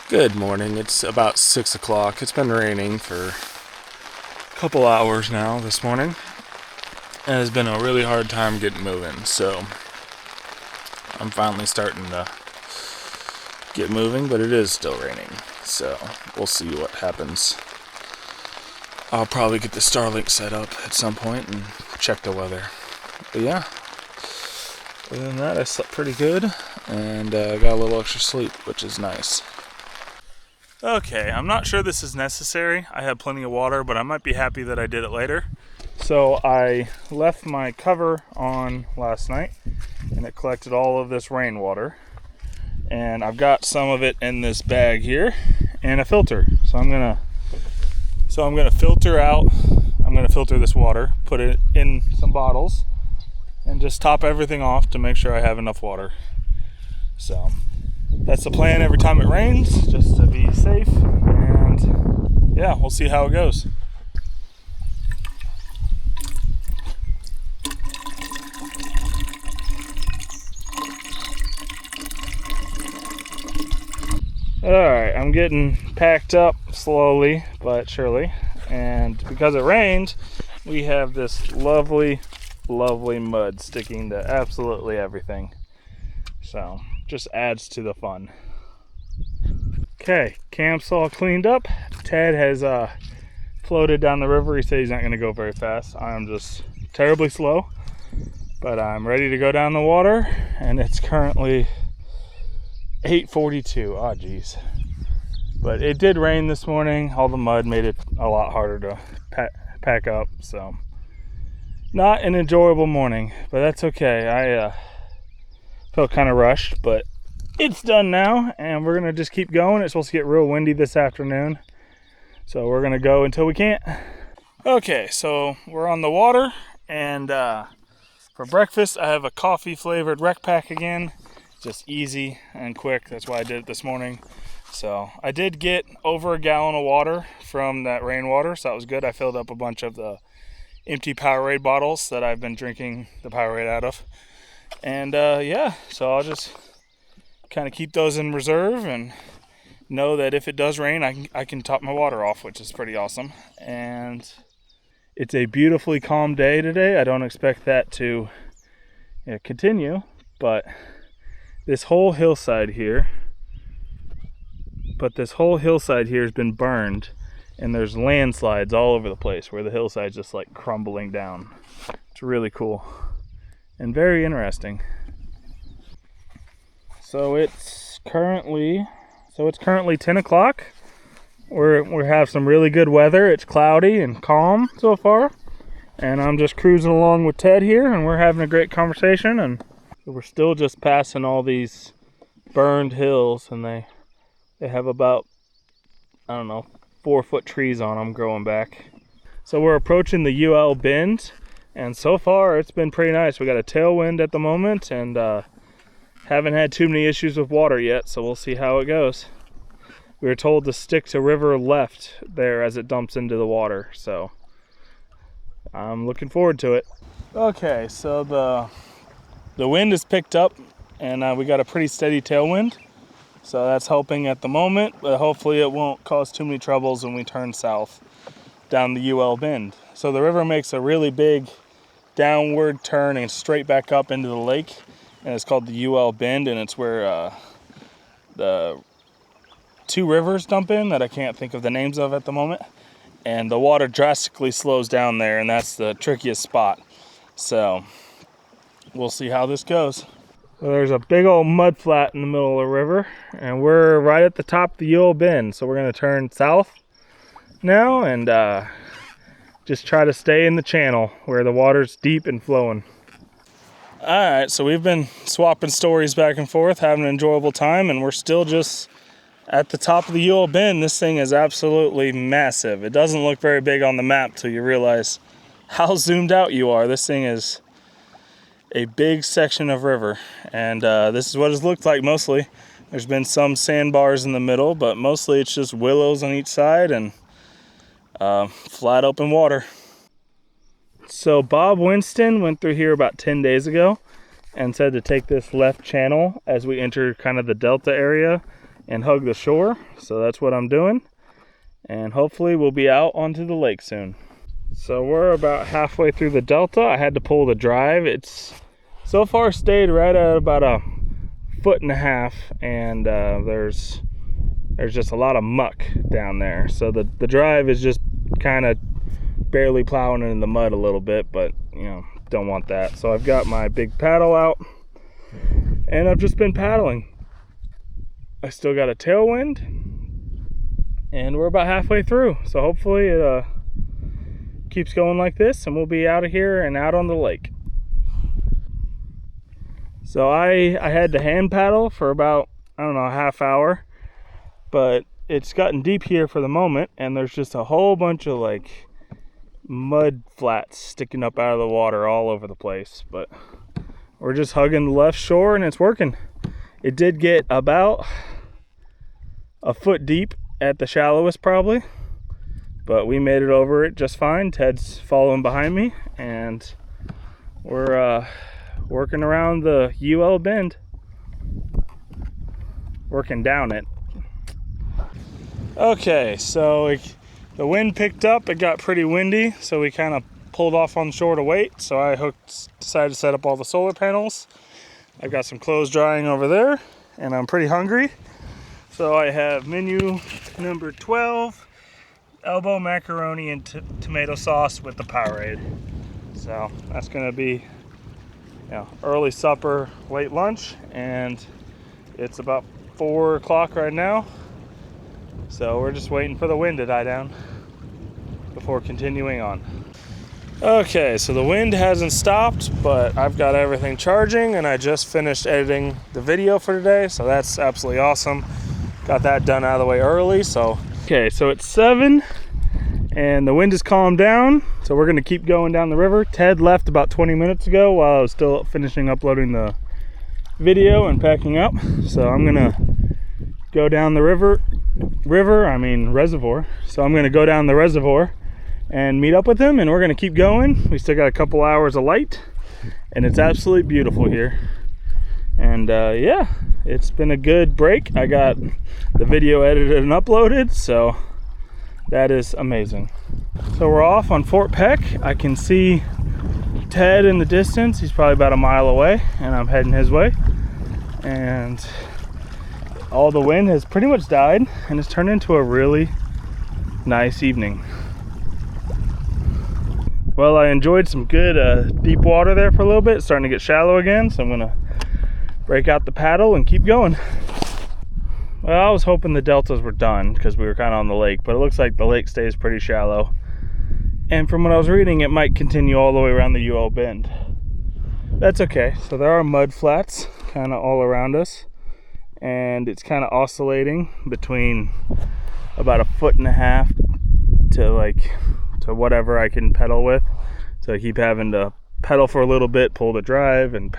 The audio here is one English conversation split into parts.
Good morning. It's about 6 o'clock. It's been raining for a couple hours now this morning. And it's been a really hard time getting moving, so I'm finally starting to get moving, but it is still raining. So we'll see what happens. I'll probably get the Starlink set up at some point and check the weather. But yeah, other than that, I slept pretty good and got a little extra sleep, which is nice. Okay, I'm not sure this is necessary. I have plenty of water, but I might be happy that I did it later. So I left my cover on last night and it collected all of this rainwater. And I've got some of it in this bag here and a filter. So I'm gonna filter this water, put it in some bottles, and just top everything off to make sure I have enough water. So that's the plan every time it rains, just to be safe, and yeah, we'll see how it goes. Alright, I'm getting packed up slowly but surely, and because it rained, we have this lovely mud sticking to absolutely everything. So just adds to the fun. Okay, camp's all cleaned up. Ted has floated down the river. He said he's not going to go very fast. I'm just terribly slow, but I'm ready to go down the water, and it's currently 8:42. Oh geez, but it did rain this morning. All the mud made it a lot harder to pack up, so not an enjoyable morning, but that's okay. I felt kind of rushed, but it's done now, and we're gonna just keep going. It's supposed to get real windy this afternoon, so we're gonna go until we can't. Okay, so we're on the water, and for breakfast I have a coffee flavored rec pack again. Just easy and quick. That's why I did it this morning. So I did get over a gallon of water from that rainwater, so that was good. I filled up a bunch of the empty Powerade bottles that I've been drinking the Powerade out of. And yeah, so I'll just kind of keep those in reserve and know that if it does rain, I can top my water off, which is pretty awesome. And it's a beautifully calm day today. I don't expect that to continue, but this whole hillside here has been burned, and there's landslides all over the place where the hillside's just like crumbling down. It's really cool and very interesting. So it's currently 10 o'clock. We have some really good weather. It's cloudy and calm so far, and I'm just cruising along with Ted here, and we're having a great conversation. And we're still just passing all these burned hills, and they have about, 4-foot trees on them growing back. So we're approaching the UL bend, and so far it's been pretty nice. We got a tailwind at the moment, and haven't had too many issues with water yet, so we'll see how it goes. We were told to stick to river left there as it dumps into the water, so I'm looking forward to it. Okay, so the wind is picked up, and we got a pretty steady tailwind, so that's helping at the moment, but hopefully it won't cause too many troubles when we turn south down the UL bend. So the river makes a really big downward turn and straight back up into the lake, and it's called the UL bend, and it's where the two rivers dump in that I can't think of the names of at the moment, and the water drastically slows down there, and that's the trickiest spot. So we'll see how this goes. So there's a big old mud flat in the middle of the river, and we're right at the top of the UL bend. So we're going to turn south now and just try to stay in the channel where the water's deep and flowing. All right, so we've been swapping stories back and forth, having an enjoyable time, and we're still just at the top of the UL bend. This thing is absolutely massive. It doesn't look very big on the map till you realize how zoomed out you are. This thing is a big section of river, and this is what it's looked like mostly. There's been some sandbars in the middle, but mostly it's just willows on each side and flat open water. So Bob Winston went through here about 10 days ago and said to take this left channel as we enter kind of the delta area and hug the shore. So that's what I'm doing. And hopefully we'll be out onto the lake soon. So we're about halfway through the delta. I had to pull the drive. It's so far stayed right at about 1.5 feet, and there's just a lot of muck down there. So the drive is just kind of barely plowing in the mud a little bit, but you know, don't want that. So I've got my big paddle out and I've just been paddling. I still got a tailwind and we're about halfway through. So hopefully it keeps going like this and we'll be out of here and out on the lake. So I had to hand paddle for about, I don't know, a half hour, but it's gotten deep here for the moment and there's just a whole bunch of like mud flats sticking up out of the water all over the place. But we're just hugging the left shore and it's working. It did get about a foot deep at the shallowest probably, but we made it over it just fine. Ted's following behind me and we're working around the UL bend, working down it. Okay, so the wind picked up, it got pretty windy, so we kind of pulled off on shore to wait. So I decided to set up all the solar panels. I've got some clothes drying over there and I'm pretty hungry. So I have menu number 12, elbow macaroni and tomato sauce with the Powerade. So that's gonna be, you know, early supper, late lunch, and it's about 4 o'clock right now. So we're just waiting for the wind to die down before continuing on. Okay, so the wind hasn't stopped, but I've got everything charging and I just finished editing the video for today, so that's absolutely awesome. Got that done out of the way early. So okay, so it's 7 and the wind has calmed down, so we're gonna keep going down the river. Ted left about 20 minutes ago while I was still finishing uploading the video and packing up. So I'm gonna go down the reservoir. So I'm gonna go down the reservoir and meet up with him and we're gonna keep going. We still got a couple hours of light and it's absolutely beautiful here. And yeah, it's been a good break. I got the video edited and uploaded, so that is amazing. So we're off on Fort Peck. I can see Ted in the distance. He's probably about a mile away and I'm heading his way. And all the wind has pretty much died and it's turned into a really nice evening. Well, I enjoyed some good deep water there for a little bit. It's starting to get shallow again, so I'm gonna break out the paddle and keep going. Well, I was hoping the deltas were done because we were kind of on the lake, but it looks like the lake stays pretty shallow. And from what I was reading, it might continue all the way around the UL bend. That's okay. So there are mud flats kind of all around us, and it's kind of oscillating between about 1.5 feet to whatever I can pedal with. So I keep having to pedal for a little bit, pull the drive and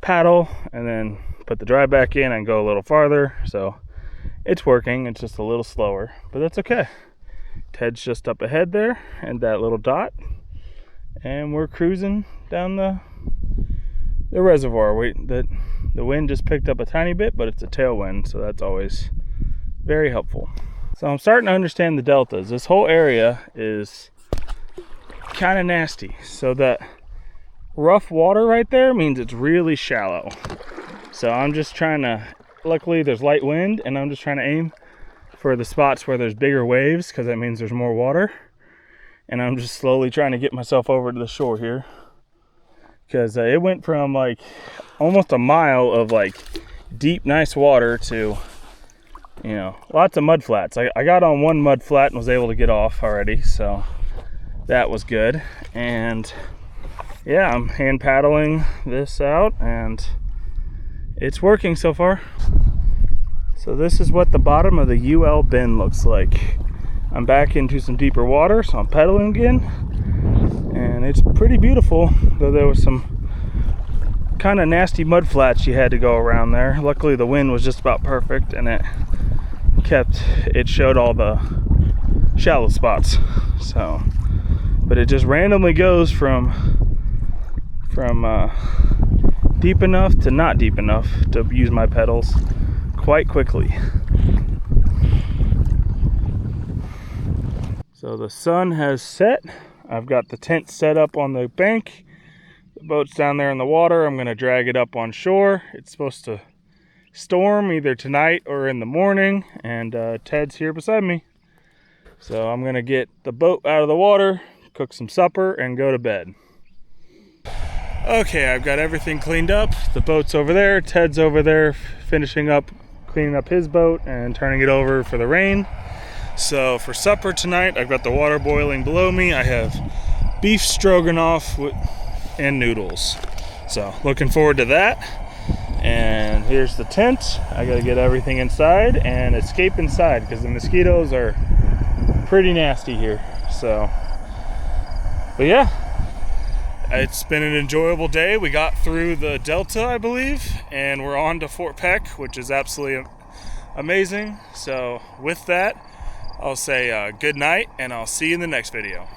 paddle, and then put the drive back in and go a little farther. So it's working, it's just a little slower, but that's okay. Ted's just up ahead there and that little dot, and we're cruising down the reservoir. The wind just picked up a tiny bit, but it's a tailwind, so that's always very helpful. So I'm starting to understand the deltas. This whole area is kind of nasty. So that rough water right there means it's really shallow. So I'm just trying to, luckily there's light wind, and I'm just trying to aim for the spots where there's bigger waves, because that means there's more water. And I'm just slowly trying to get myself over to the shore here, because it went from like almost a mile of like deep nice water to, you know, lots of mud flats. I got on one mud flat and was able to get off already, so that was good. And yeah, I'm hand paddling this out and it's working so far. So this is what the bottom of the UL bend looks like. I'm back into some deeper water, so I'm pedaling again, and it's pretty beautiful, though there was some kind of nasty mud flats you had to go around there. Luckily the wind was just about perfect and it showed all the shallow spots. So, but it just randomly goes from deep enough to not deep enough to use my pedals quite quickly. So the sun has set. I've got the tent set up on the bank. The boat's down there in the water. I'm gonna drag it up on shore. It's supposed to storm either tonight or in the morning, and Ted's here beside me. So I'm gonna get the boat out of the water, cook some supper, and go to bed. Okay, I've got everything cleaned up. The boat's over there, Ted's over there finishing up cleaning up his boat and turning it over for the rain. So for supper tonight, I've got the water boiling below me. I have beef stroganoff and noodles. So looking forward to that. And here's the tent. I gotta get everything inside and escape inside because the mosquitoes are pretty nasty here. So, but yeah, it's been an enjoyable day. We got through the Delta, I believe, and we're on to Fort Peck, which is absolutely amazing. So with that, I'll say good night, and I'll see you in the next video.